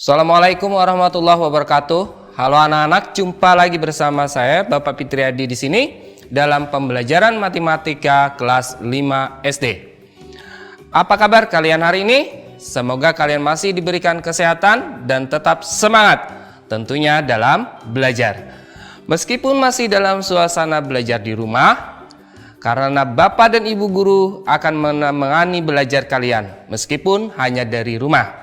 Assalamualaikum warahmatullahi wabarakatuh. Halo anak-anak, jumpa lagi bersama saya Bapak Fitriadi di sini dalam pembelajaran matematika kelas 5 SD. Apa kabar kalian hari ini? Semoga kalian masih diberikan kesehatan dan tetap semangat tentunya dalam belajar. Meskipun masih dalam suasana belajar di rumah, karena Bapak dan Ibu guru akan menemani belajar kalian meskipun hanya dari rumah.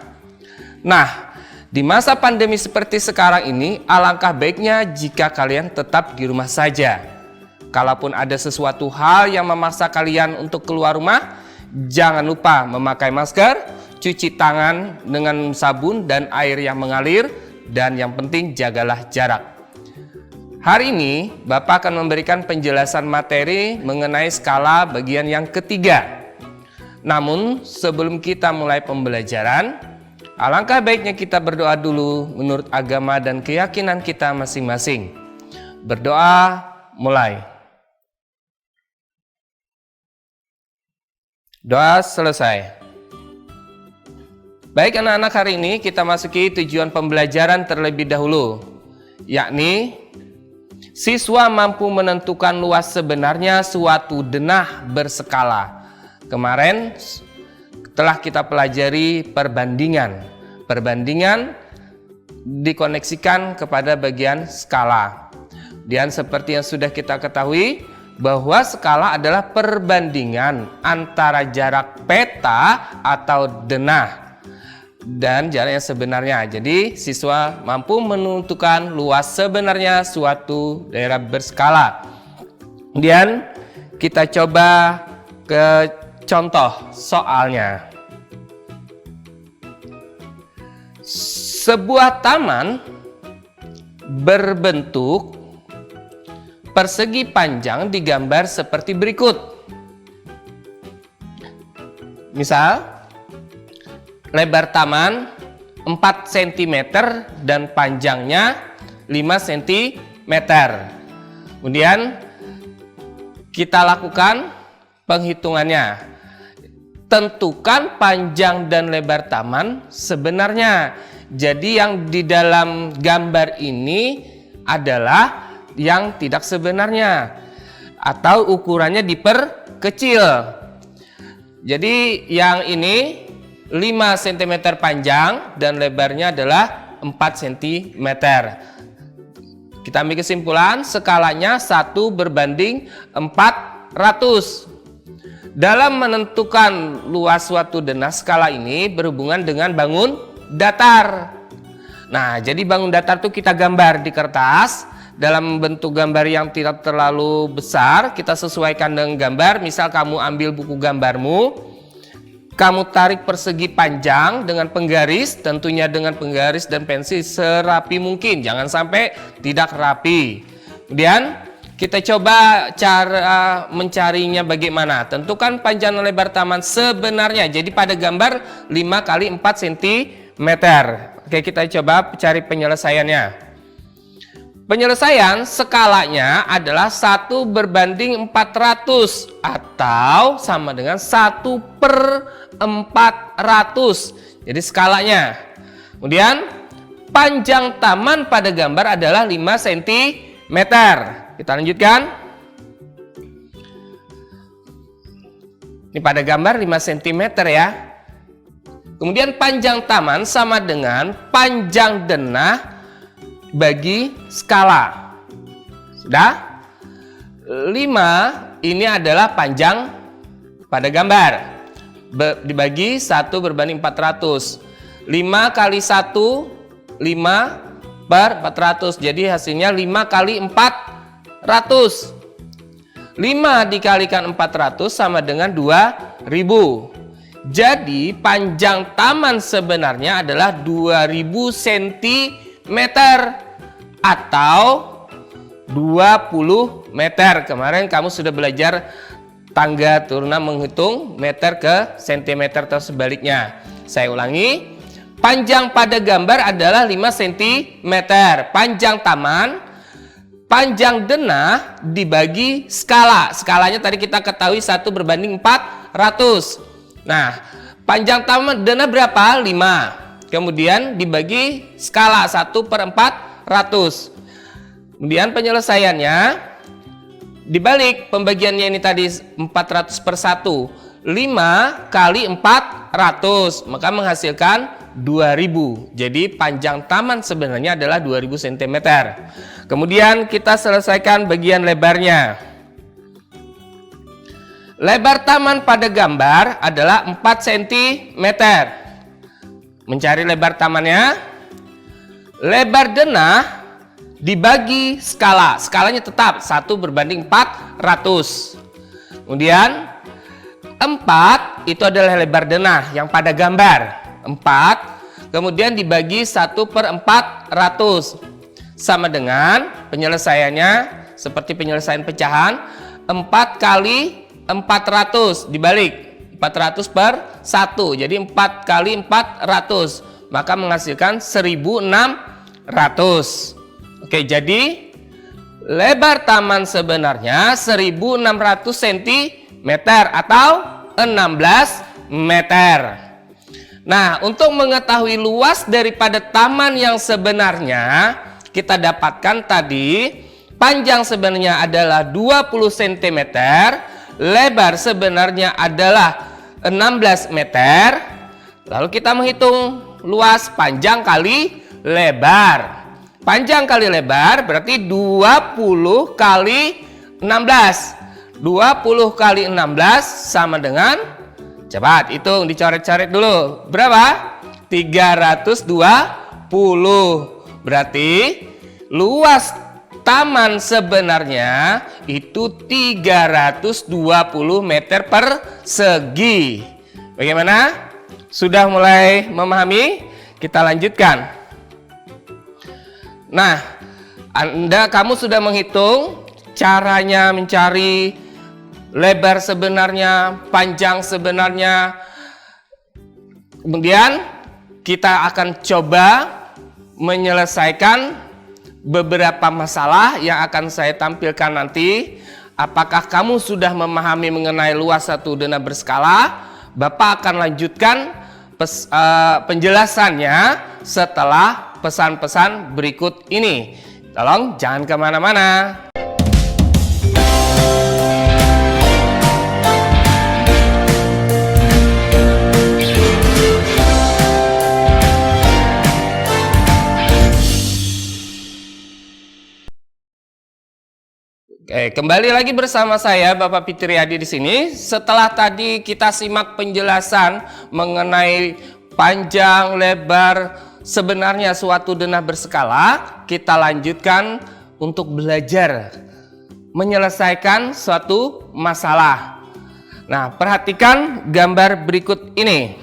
Nah, di masa pandemi seperti sekarang ini, alangkah baiknya jika kalian tetap di rumah saja. Kalaupun ada sesuatu hal yang memaksa kalian untuk keluar rumah, jangan lupa memakai masker, cuci tangan dengan sabun dan air yang mengalir, dan yang penting jagalah jarak. Hari ini, Bapak akan memberikan penjelasan materi mengenai skala bagian yang ketiga. Namun, sebelum kita mulai pembelajaran, alangkah baiknya kita berdoa dulu menurut agama dan keyakinan kita masing-masing. Berdoa, mulai. Doa selesai. Baik anak-anak, hari ini kita masuki tujuan pembelajaran terlebih dahulu, yakni siswa mampu menentukan luas sebenarnya suatu denah berskala. Kemarin telah kita pelajari perbandingan. Perbandingan dikoneksikan kepada bagian skala. Dan seperti yang sudah kita ketahui bahwa skala adalah perbandingan antara jarak peta atau denah dan jarak yang sebenarnya. Jadi siswa mampu menentukan luas sebenarnya suatu daerah berskala. Kemudian kita coba ke contoh soalnya. Sebuah taman berbentuk persegi panjang digambar seperti berikut. Misal, lebar taman 4 cm dan panjangnya 5 cm. Kemudian kita lakukan penghitungannya. Tentukan panjang dan lebar taman sebenarnya. Jadi yang di dalam gambar ini adalah yang tidak sebenarnya atau ukurannya diperkecil. Jadi yang ini 5 cm panjang dan lebarnya adalah 4 cm. Kita ambil kesimpulan skalanya 1/400. Dalam menentukan luas suatu denah, skala ini berhubungan dengan bangun datar. Nah, jadi bangun datar itu kita gambar di kertas dalam bentuk gambar yang tidak terlalu besar. Kita sesuaikan dengan gambar. Misal kamu ambil buku gambarmu, kamu tarik persegi panjang dengan penggaris, tentunya dengan penggaris dan pensil serapi mungkin. Jangan sampai tidak rapi. Kemudian kita coba cara mencarinya bagaimana. Tentukan panjang dan lebar taman sebenarnya. Jadi pada gambar 5 kali 4 cm. Oke, kita coba cari penyelesaiannya. Penyelesaian skalanya adalah 1/400 atau sama dengan 1/400. Jadi skalanya. Kemudian panjang taman pada gambar adalah 5 cm. Kita lanjutkan. Ini pada gambar 5 cm ya. Kemudian panjang taman sama dengan panjang denah bagi skala. Sudah? 5 ini adalah panjang pada gambar. Dibagi 1/400. 5 kali 1, 5/400. Jadi hasilnya 5 kali 400. 5 dikalikan 400 sama dengan 2000. Jadi panjang taman sebenarnya adalah 2000 cm atau 20 meter. Kemarin kamu sudah belajar tangga turunan menghitung meter ke cm atau sebaliknya. Saya ulangi. Panjang pada gambar adalah 5 cm. Panjang taman, panjang denah dibagi skala. Skalanya tadi kita ketahui 1/400. Nah, panjang taman denah berapa? 5. kemudian dibagi skala 1/400. Kemudian penyelesaiannya dibalik pembagiannya ini tadi 400/1, 5 kali 400 maka menghasilkan 2000. Jadi panjang taman sebenarnya adalah 2000 cm. Kemudian kita selesaikan bagian lebarnya. Lebar taman pada gambar adalah 4 cm. Mencari lebar tamannya. Lebar denah dibagi skala. Skalanya tetap 1/400. Kemudian 4 itu adalah lebar denah yang pada gambar. 4 kemudian dibagi 1/400 sama dengan penyelesaiannya seperti penyelesaian pecahan 4 kali 400 dibalik 400/1, jadi 4 kali 400 maka menghasilkan 1600. Oke, jadi lebar taman sebenarnya 1600 cm atau 16 meter. Nah, untuk mengetahui luas daripada taman yang sebenarnya, kita dapatkan tadi panjang sebenarnya adalah 20 cm, lebar sebenarnya adalah 16 meter. Lalu kita menghitung luas panjang kali lebar. Panjang kali lebar berarti 20 kali 16. 20 kali 16 sama dengan, cepat hitung, dicoret-coret dulu. Berapa? 320. Berarti luas taman sebenarnya itu 320 meter persegi. Bagaimana? Sudah mulai memahami? Kita lanjutkan. Nah, kamu sudah menghitung caranya mencari lebar sebenarnya, panjang sebenarnya. Kemudian kita akan coba menyelesaikan beberapa masalah yang akan saya tampilkan nanti. Apakah kamu sudah memahami mengenai luas satu denah berskala? Bapak akan lanjutkan penjelasannya setelah pesan-pesan berikut ini. Tolong jangan kemana-mana. Oke, kembali lagi bersama saya Bapak Fitriadi di sini. Setelah tadi kita simak penjelasan mengenai panjang, lebar sebenarnya suatu denah berskala, kita lanjutkan untuk belajar menyelesaikan suatu masalah. Nah, perhatikan gambar berikut ini.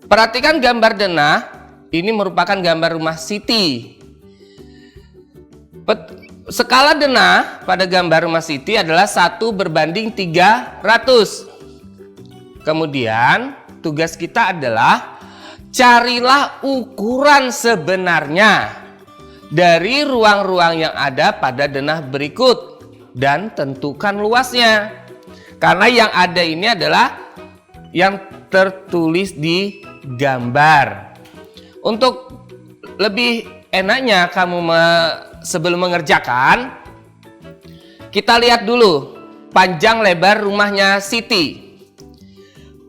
Perhatikan gambar denah, ini merupakan gambar rumah Siti. Skala denah pada gambar rumah Siti adalah 1/300. Kemudian tugas kita adalah carilah ukuran sebenarnya dari ruang-ruang yang ada pada denah berikut dan tentukan luasnya. Karena yang ada ini adalah yang tertulis di gambar. Untuk lebih enaknya kamu sebelum mengerjakan, kita lihat dulu panjang lebar rumahnya Siti.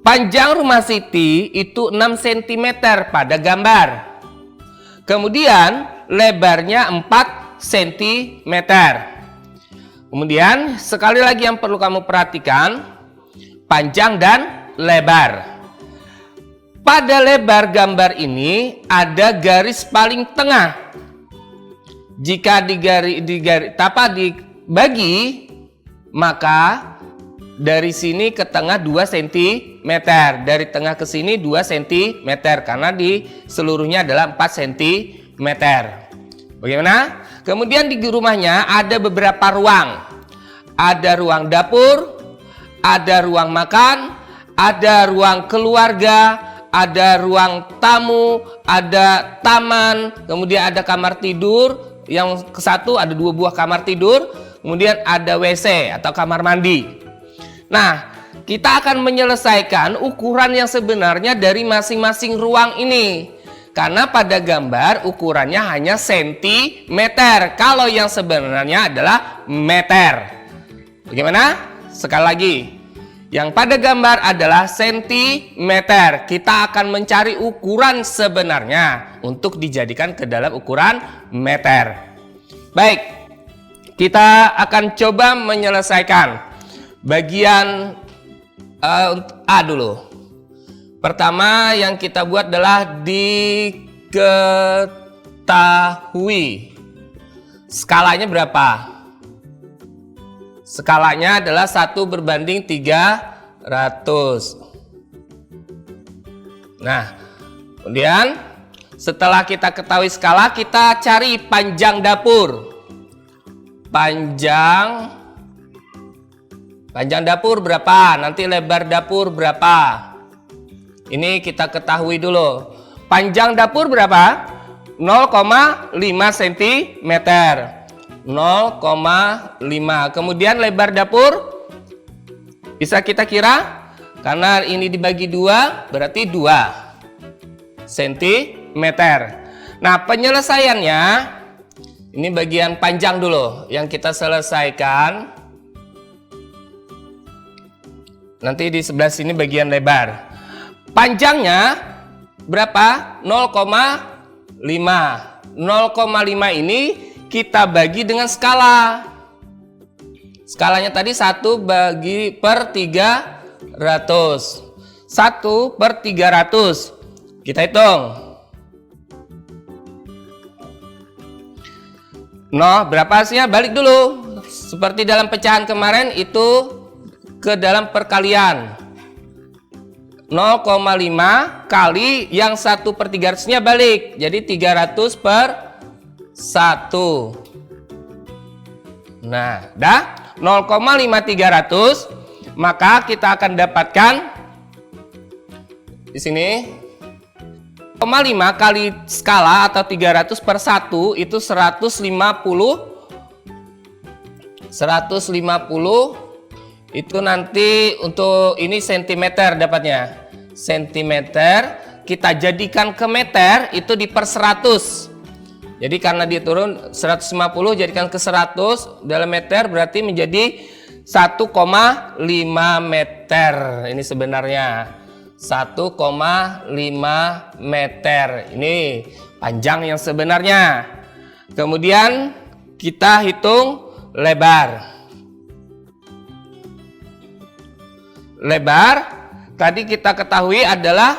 Panjang rumah Siti itu 6 cm pada gambar. Kemudian lebarnya 4 cm. Kemudian sekali lagi yang perlu kamu perhatikan, panjang dan lebar. Pada lebar gambar ini ada garis paling tengah. Jika dibagi, maka dari sini ke tengah 2 cm, dari tengah ke sini 2 cm, karena di seluruhnya adalah 4 cm. Bagaimana? Kemudian di rumahnya ada beberapa ruang. Ada ruang dapur, ada ruang makan, ada ruang keluarga, ada ruang tamu, ada taman, kemudian ada kamar tidur. Yang ke satu ada 2 buah kamar tidur, kemudian ada WC atau kamar mandi. Nah, kita akan menyelesaikan ukuran yang sebenarnya dari masing-masing ruang ini. Karena pada gambar ukurannya hanya sentimeter, kalau yang sebenarnya adalah meter. Bagaimana? Sekali lagi. Yang pada gambar adalah sentimeter. Kita akan mencari ukuran sebenarnya untuk dijadikan ke dalam ukuran meter. Baik, kita akan coba menyelesaikan bagian A dulu. Pertama yang kita buat adalah diketahui. Skalanya berapa? Skalanya adalah 1/300. Nah, kemudian setelah kita ketahui skala, kita cari panjang dapur. Panjang dapur berapa? Nanti lebar dapur berapa? Ini kita ketahui dulu. Panjang dapur berapa? 0,5 cm. 0,5. Kemudian lebar dapur bisa kita kira, karena ini dibagi 2 berarti 2 cm. Nah, penyelesaiannya ini bagian panjang dulu yang kita selesaikan. Nanti di sebelah sini bagian lebar. Panjangnya berapa? 0,5. 0,5 ini kita bagi dengan skala. Skalanya tadi 1/300. 1/300. Kita hitung. Berapa hasilnya? Balik dulu. Seperti dalam pecahan kemarin, itu ke dalam perkalian. 0,5 kali yang 1/300-nya balik. Jadi 300/1. Nah, dah 0,5300, maka kita akan dapatkan di sini 0,5 kali skala atau 300/1 itu 150. 150 itu nanti untuk ini sentimeter dapatnya. Sentimeter kita jadikan ke meter itu di per 100. Jadi karena dia turun 150 jadikan ke 100 dalam meter berarti menjadi 1,5 meter. Ini sebenarnya 1,5 meter. Ini panjang yang sebenarnya. Kemudian kita hitung lebar. Lebar tadi kita ketahui adalah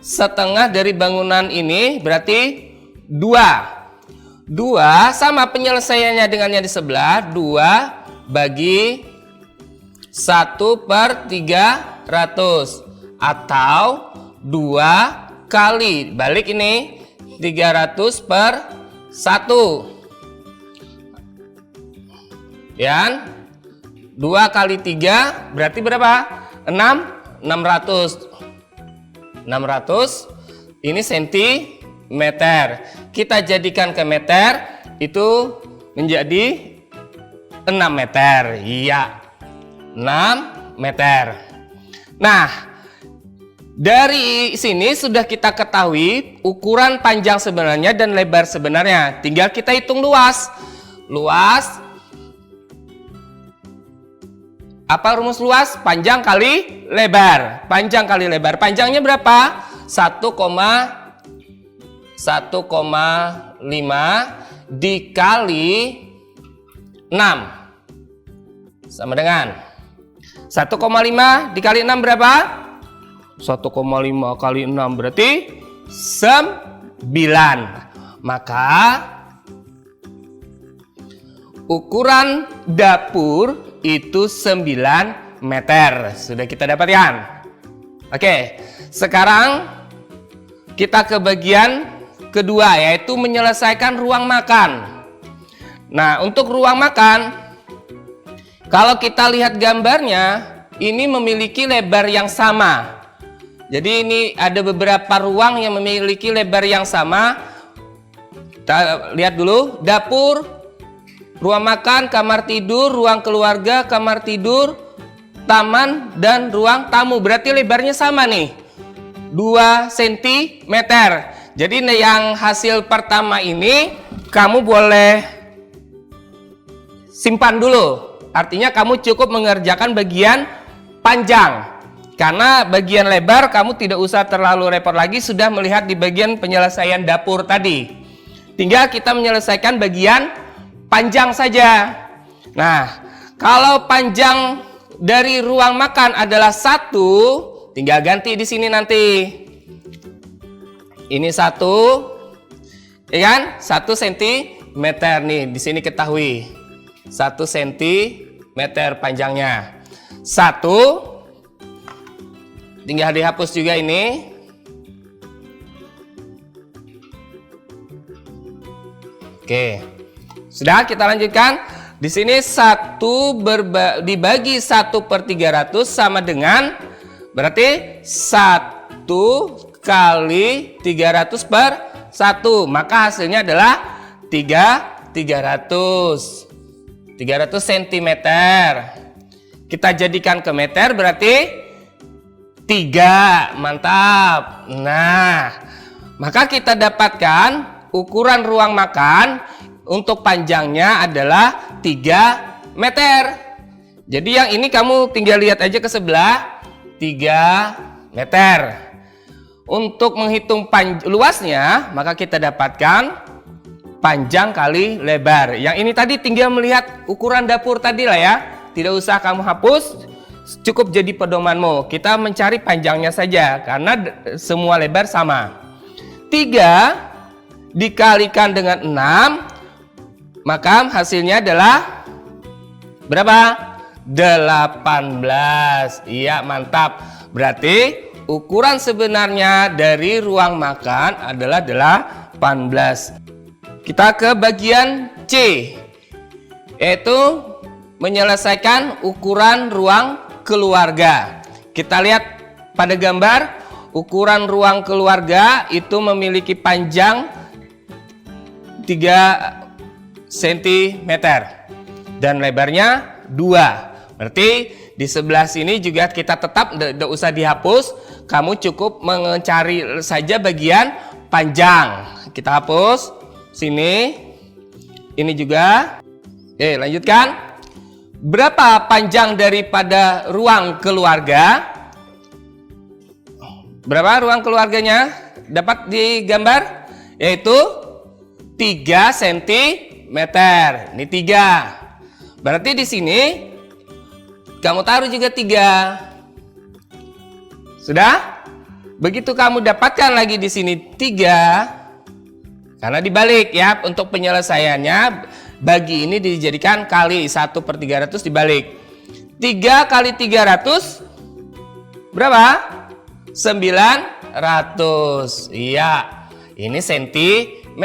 setengah dari bangunan ini, berarti 2. 2 sama penyelesaiannya dengan yang di sebelah. 2 bagi 1/300 atau 2 kali balik ini 300/1. Ya, 2 kali 3 berarti berapa? 600. Ini sentimeter. Kita jadikan ke meter, itu menjadi 6 meter. Iya, 6 meter. Nah, dari sini sudah kita ketahui ukuran panjang sebenarnya dan lebar sebenarnya. Tinggal kita hitung luas. Luas, apa rumus luas? Panjang kali lebar. Panjang kali lebar. Panjangnya berapa? 1,5 dikali 6 sama dengan 1,5 dikali 6 berapa? 1,5 kali 6 berarti 9. Maka ukuran dapur itu 9 meter. Sudah kita dapatkan. Oke, sekarang kita ke bagian kedua, yaitu menyelesaikan ruang makan. Nah, untuk ruang makan, kalau kita lihat gambarnya, ini memiliki lebar yang sama. Jadi ini ada beberapa ruang yang memiliki lebar yang sama. Kita lihat dulu, dapur, ruang makan, kamar tidur, ruang keluarga, kamar tidur, taman dan ruang tamu. Berarti lebarnya sama nih, 2 cm. Jadi yang hasil pertama ini kamu boleh simpan dulu. Artinya kamu cukup mengerjakan bagian panjang. Karena bagian lebar kamu tidak usah terlalu repot lagi, sudah melihat di bagian penyelesaian dapur tadi. Tinggal kita menyelesaikan bagian panjang saja. Nah, kalau panjang dari ruang makan adalah 1, tinggal ganti di sini nanti. Ini 1, ya kan? 1 cm nih, di sini ketahui. 1 cm panjangnya. 1, tinggal dihapus juga ini. Oke, sudah, kita lanjutkan. Di sini 1 dibagi 1/300 sama dengan, berarti 1 kali 300/1. Maka hasilnya adalah 300 cm. Kita jadikan ke meter, berarti 3. Mantap. Nah, maka kita dapatkan ukuran ruang makan untuk panjangnya adalah 3 meter. Jadi yang ini kamu tinggal lihat aja ke sebelah, 3 meter. Untuk menghitung luasnya, maka kita dapatkan panjang kali lebar. Yang ini tadi tinggal melihat ukuran dapur tadi lah ya. Tidak usah kamu hapus, cukup jadi pedomanmu. Kita mencari panjangnya saja karena semua lebar sama. 3 dikalikan dengan 6, maka hasilnya adalah berapa? 18. Iya, mantap. Berarti ukuran sebenarnya dari ruang makan adalah 18. Kita ke bagian C, yaitu menyelesaikan ukuran ruang keluarga. Kita lihat pada gambar, ukuran ruang keluarga itu memiliki panjang 3 cm dan lebarnya 2. Berarti di sebelah sini juga kita tetap tidak usah dihapus, kamu cukup mencari saja bagian panjang. Kita hapus sini, ini juga. Oke, lanjutkan. Berapa panjang daripada ruang keluarga? Berapa ruang keluarganya? Dapat digambar, yaitu 3 cm. Ini 3. Berarti di sini kamu taruh juga 3. Sudah? Begitu kamu dapatkan lagi di sini 3, karena dibalik ya untuk penyelesaiannya. Bagi ini dijadikan kali 1/300 dibalik. 3 kali 300 berapa? 900. Iya, ini cm.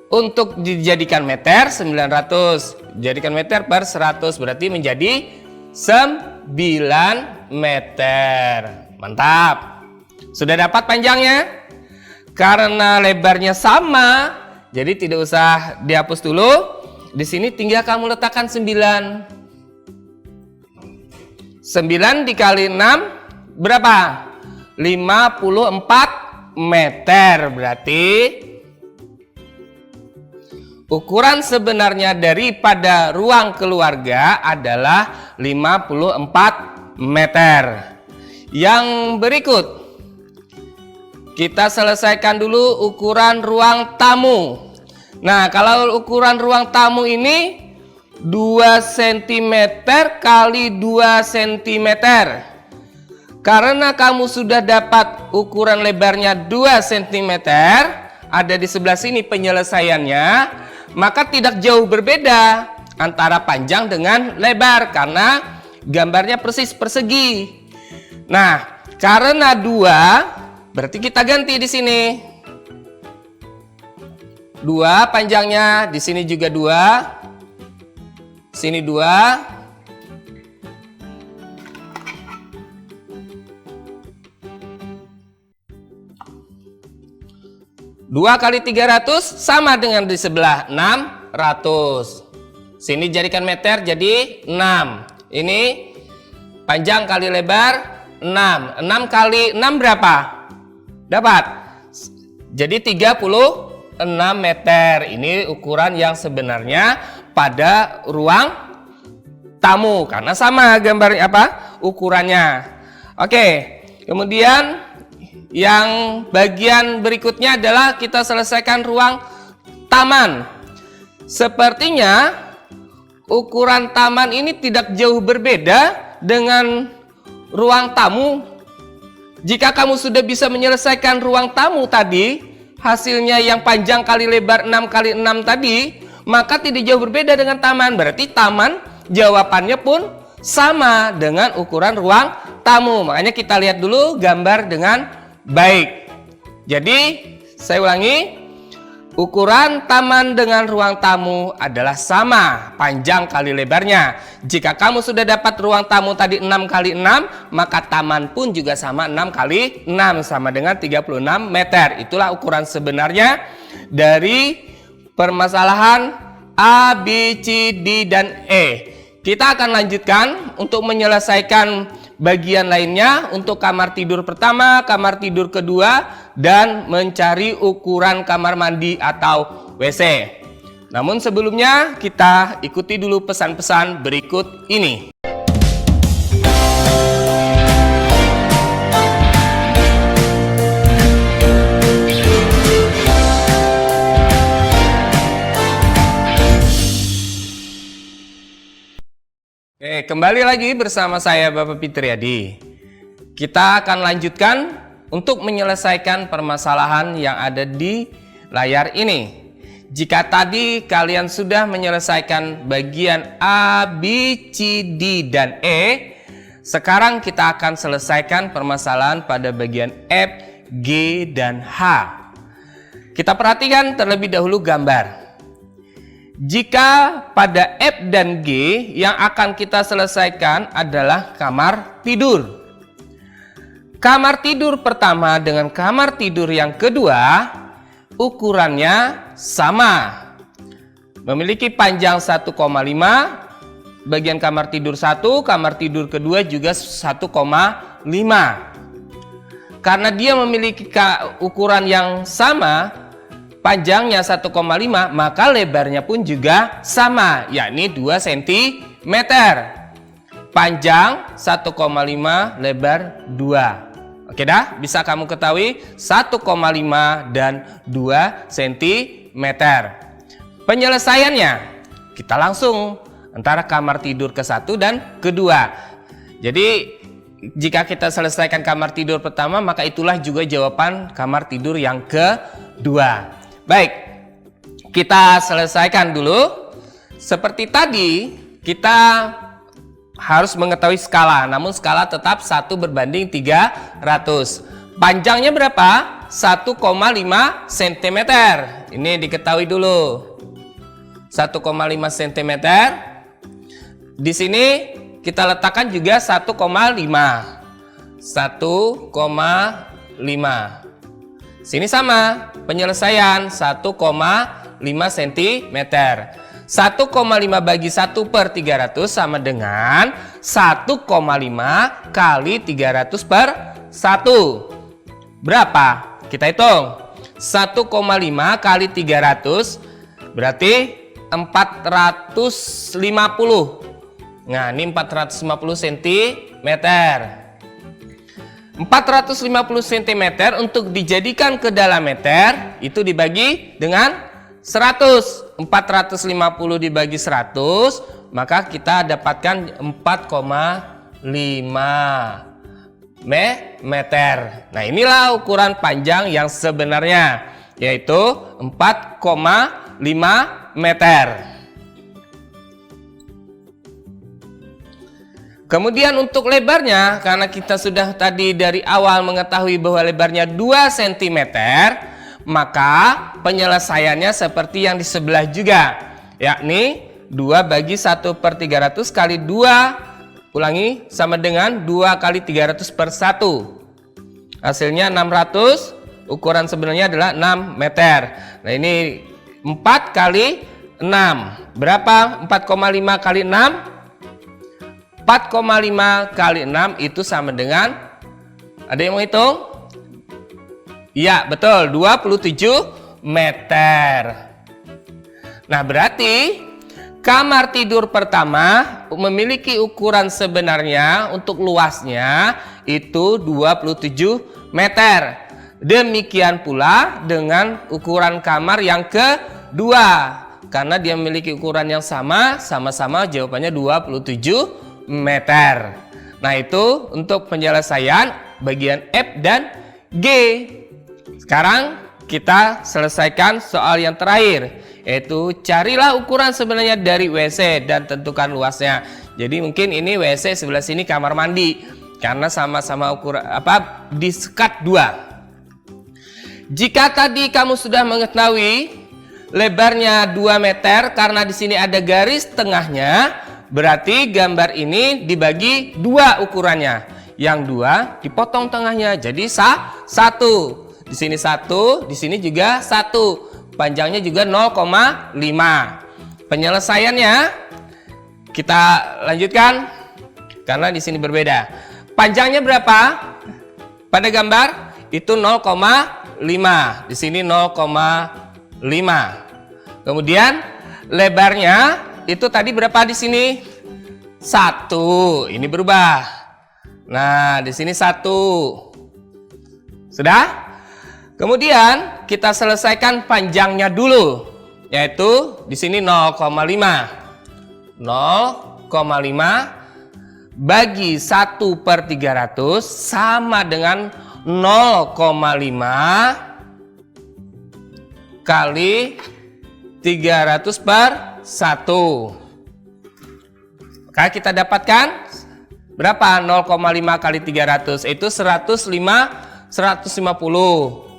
Untuk dijadikan meter 900. Jadikan meter per 100 berarti menjadi 9 meter. Mantap. Sudah dapat panjangnya? Karena lebarnya sama, jadi tidak usah dihapus dulu. Di sini tinggal kamu letakkan 9. 9 dikali 6 berapa? 54 meter. Berarti ukuran sebenarnya daripada ruang keluarga adalah 54 meter. Yang berikut, kita selesaikan dulu ukuran ruang tamu. Nah, kalau ukuran ruang tamu ini 2 cm kali 2 cm. Karena kamu sudah dapat ukuran lebarnya 2 cm, ada di sebelah sini penyelesaiannya, maka tidak jauh berbeda antara panjang dengan lebar karena gambarnya persis persegi. Nah, karena 2, berarti kita ganti di sini. 2 panjangnya, di sini juga 2. Sini 2. Dua kali 300 sama dengan di sebelah 600. Sini jadikan meter jadi 6. Ini panjang kali lebar 6. 6 kali 6 berapa? Dapat. Jadi 36 meter. Ini ukuran yang sebenarnya pada ruang tamu. Karena sama gambarnya ukurannya. Oke. Kemudian yang bagian berikutnya adalah kita selesaikan ruang taman. Sepertinya ukuran taman ini tidak jauh berbeda dengan ruang tamu. Jika kamu sudah bisa menyelesaikan ruang tamu tadi, hasilnya yang panjang kali lebar 6 kali 6 tadi, maka tidak jauh berbeda dengan taman. Berarti taman jawabannya pun sama dengan ukuran ruang tamu. Makanya kita lihat dulu gambar dengan baik. Jadi, saya ulangi. Ukuran taman dengan ruang tamu adalah sama, panjang kali lebarnya. Jika kamu sudah dapat ruang tamu tadi 6 kali 6, maka taman pun juga sama 6 kali 6, sama dengan 36 meter. Itulah ukuran sebenarnya dari permasalahan A, B, C, D, dan E. Kita akan lanjutkan untuk menyelesaikan bagian lainnya untuk kamar tidur pertama, kamar tidur kedua, dan mencari ukuran kamar mandi atau WC. Namun sebelumnya kita ikuti dulu pesan-pesan berikut ini. Oke, kembali lagi bersama saya Bapak Fitriadi. Kita akan lanjutkan untuk menyelesaikan permasalahan yang ada di layar ini. Jika tadi kalian sudah menyelesaikan bagian A, B, C, D, dan E, sekarang kita akan selesaikan permasalahan pada bagian F, G, dan H. Kita perhatikan terlebih dahulu gambar. Jika pada F dan G yang akan kita selesaikan adalah kamar tidur. Kamar tidur pertama dengan kamar tidur yang kedua ukurannya sama. Memiliki panjang 1,5, bagian kamar tidur 1, kamar tidur kedua juga 1,5. Karena dia memiliki ukuran yang sama, panjangnya 1,5, maka lebarnya pun juga sama, yakni 2 cm. Panjang 1,5, lebar 2. Oke dah, bisa kamu ketahui 1,5 dan 2 cm. Penyelesaiannya, kita langsung antara kamar tidur ke-1 dan kedua. Jadi, jika kita selesaikan kamar tidur pertama, maka itulah juga jawaban kamar tidur yang kedua. Baik, kita selesaikan dulu. Seperti tadi, kita harus mengetahui skala. Namun skala tetap 1 berbanding 300. Panjangnya berapa? 1,5 cm. Ini diketahui dulu. 1,5 cm. Di sini kita letakkan juga 1,5. 1,5. Sini sama, penyelesaian 1,5 cm. 1,5 bagi 1/300 sama dengan 1,5 kali 300/1. Berapa? Kita hitung. 1,5 kali 300 berarti 450. Nah, ini 450 cm. 450 cm untuk dijadikan ke dalam meter itu dibagi dengan 100. 450 dibagi 100, maka kita dapatkan 4,5 meter. Nah, inilah ukuran panjang yang sebenarnya, yaitu 4,5 meter. Kemudian untuk lebarnya, karena kita sudah tadi dari awal mengetahui bahwa lebarnya 2 cm, maka penyelesaiannya seperti yang di sebelah juga, yakni 2 bagi 1/300 kali 2, ulangi, sama dengan 2 kali 300/1. Hasilnya 600, ukuran sebenarnya adalah 6 meter. Nah, ini 4 kali 6. Berapa 4,5 kali 6? 4,5 kali 6 itu sama dengan, ada yang mau hitung? Iya, betul, 27 meter. Nah, berarti kamar tidur pertama memiliki ukuran sebenarnya untuk luasnya itu 27 meter. Demikian pula dengan ukuran kamar yang kedua. Karena dia memiliki ukuran yang sama-sama jawabannya 27 meter. Nah, itu untuk penyelesaian bagian F dan G. Sekarang kita selesaikan soal yang terakhir, yaitu carilah ukuran sebenarnya dari WC dan tentukan luasnya. Jadi mungkin ini WC, sebelah sini kamar mandi, karena sama-sama ukuran disekat 2. Jika tadi kamu sudah mengetahui lebarnya 2 meter karena di sini ada garis tengahnya, berarti gambar ini dibagi 2 ukurannya. Yang 2 dipotong tengahnya jadi 1. Di sini 1, di sini juga 1. Panjangnya juga 0,5. Penyelesaiannya kita lanjutkan karena di sini berbeda. Panjangnya berapa? Pada gambar itu 0,5. Di sini 0,5. Kemudian lebarnya itu tadi berapa di sini? 1. Ini berubah. Nah, di sini 1. Sudah? Kemudian kita selesaikan panjangnya dulu, yaitu di sini 0,5. 0,5 bagi 1/300 sama dengan 0,5 kali 300/1. Maka kita dapatkan berapa? 0,5 kali 300 itu 150.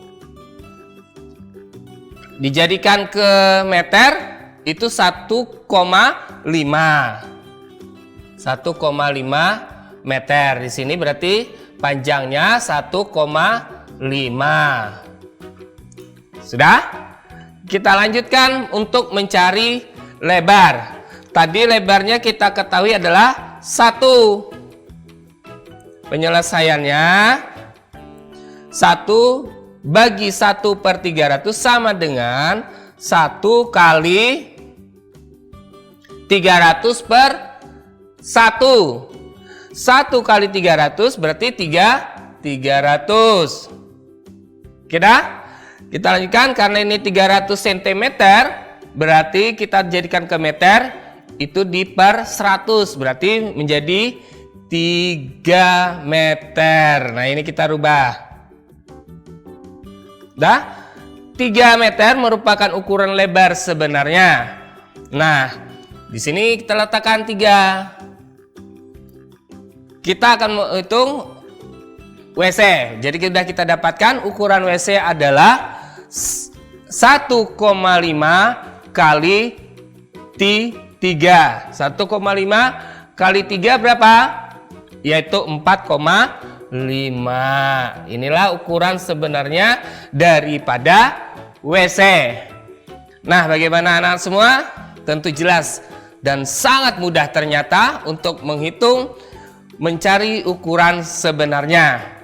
Dijadikan ke meter itu 1,5. 1,5 meter. Di sini berarti panjangnya 1,5. Sudah? Kita lanjutkan untuk mencari lebar. Tadi lebarnya kita ketahui adalah 1. Penyelesaiannya 1 bagi 1/300 sama dengan 1 kali 300/1. 1 kali 300 berarti 300. Kita lanjutkan karena ini 300 cm, berarti kita jadikan ke meter itu per 100, berarti menjadi 3 meter. Nah, ini kita rubah. 3 meter merupakan ukuran lebar sebenarnya. Nah, di sini kita letakkan 3. Kita akan menghitung WC. Jadi sudah kita dapatkan ukuran WC adalah 1,5 kali 3. 1,5 kali 3 berapa? Yaitu 4,5. Inilah ukuran sebenarnya daripada WC. Nah, bagaimana anak semua? Tentu jelas dan sangat mudah ternyata untuk menghitung, mencari ukuran sebenarnya.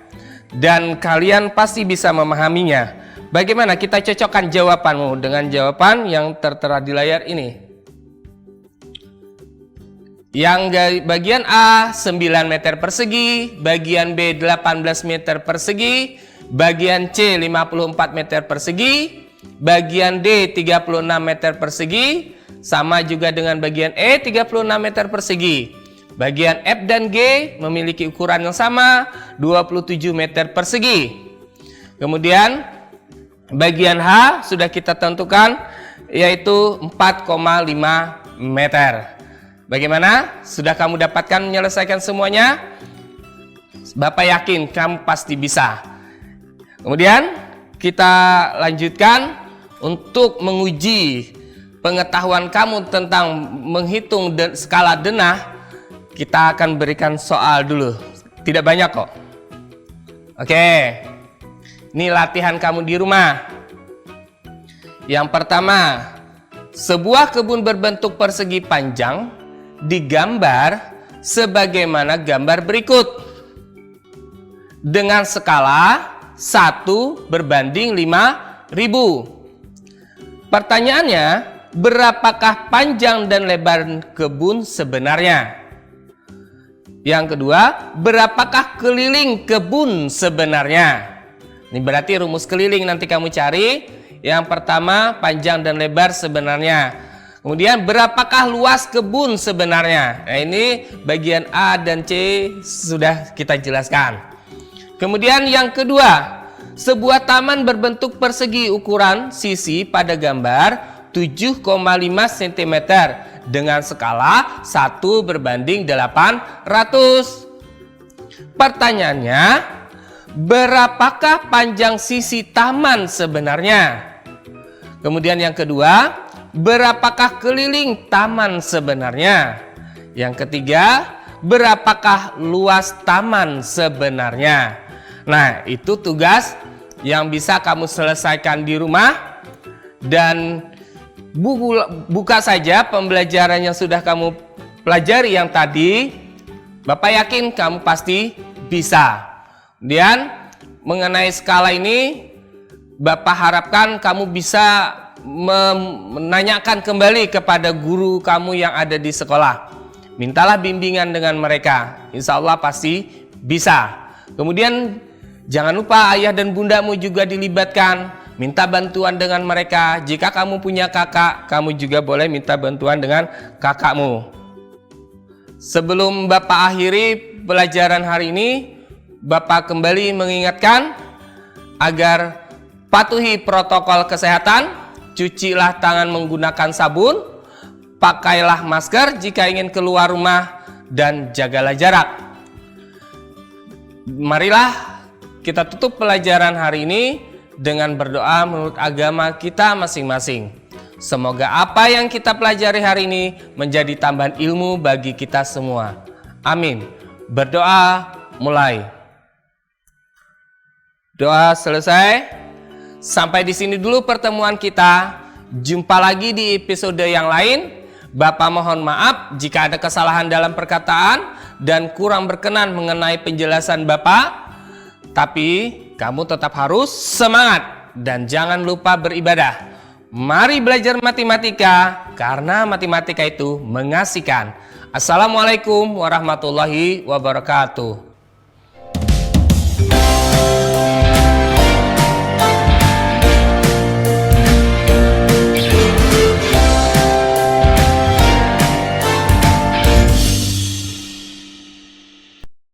Dan kalian pasti bisa memahaminya. Bagaimana kita cocokkan jawabanmu dengan jawaban yang tertera di layar ini? Yang bagian A 9 meter persegi, bagian B 18 meter persegi, bagian C 54 meter persegi, bagian D 36 meter persegi, sama juga dengan bagian E 36 meter persegi. Bagian F dan G memiliki ukuran yang sama, 27 meter persegi. Kemudian bagian H sudah kita tentukan yaitu 4,5 meter. Bagaimana? Sudah kamu dapatkan menyelesaikan semuanya? Bapak yakin kamu pasti bisa. Kemudian kita lanjutkan untuk menguji pengetahuan kamu tentang menghitung skala denah. Kita akan berikan soal dulu. Tidak banyak kok. Oke. Ini latihan kamu di rumah. Yang pertama, sebuah kebun berbentuk persegi panjang digambar sebagaimana gambar berikut. Dengan skala 1 berbanding 5.000. Pertanyaannya, berapakah panjang dan lebar kebun sebenarnya? Yang kedua, berapakah keliling kebun sebenarnya? Ini berarti rumus keliling nanti kamu cari. Yang pertama, panjang dan lebar sebenarnya. Kemudian, berapakah luas kebun sebenarnya? Nah, ini bagian A dan C sudah kita jelaskan. Kemudian yang kedua, sebuah taman berbentuk persegi ukuran sisi pada gambar 7,5 cm dengan skala 1 berbanding 800. Pertanyaannya, berapakah panjang sisi taman sebenarnya? Kemudian yang kedua, berapakah keliling taman sebenarnya? Yang ketiga, berapakah luas taman sebenarnya? Nah, itu tugas yang bisa kamu selesaikan di rumah. Dan buka saja pembelajaran yang sudah kamu pelajari yang tadi. Bapak yakin kamu pasti bisa. Kemudian mengenai skala ini, Bapak harapkan kamu bisa menanyakan kembali kepada guru kamu yang ada di sekolah. Mintalah bimbingan dengan mereka. Insya Allah pasti bisa. Kemudian jangan lupa ayah dan bundamu juga dilibatkan. Minta bantuan dengan mereka. Jika kamu punya kakak, kamu juga boleh minta bantuan dengan kakakmu. Sebelum Bapak akhiri pelajaran hari ini, Bapak kembali mengingatkan agar patuhi protokol kesehatan, cucilah tangan menggunakan sabun, pakailah masker jika ingin keluar rumah, dan jagalah jarak. Marilah kita tutup pelajaran hari ini dengan berdoa menurut agama kita masing-masing. Semoga apa yang kita pelajari hari ini menjadi tambahan ilmu bagi kita semua. Amin. Berdoa mulai. Doa selesai. Sampai di sini dulu pertemuan kita. Jumpa lagi di episode yang lain. Bapak mohon maaf jika ada kesalahan dalam perkataan dan kurang berkenan mengenai penjelasan Bapak. Tapi kamu tetap harus semangat dan jangan lupa beribadah. Mari belajar matematika karena matematika itu mengasihkan. Assalamualaikum warahmatullahi wabarakatuh.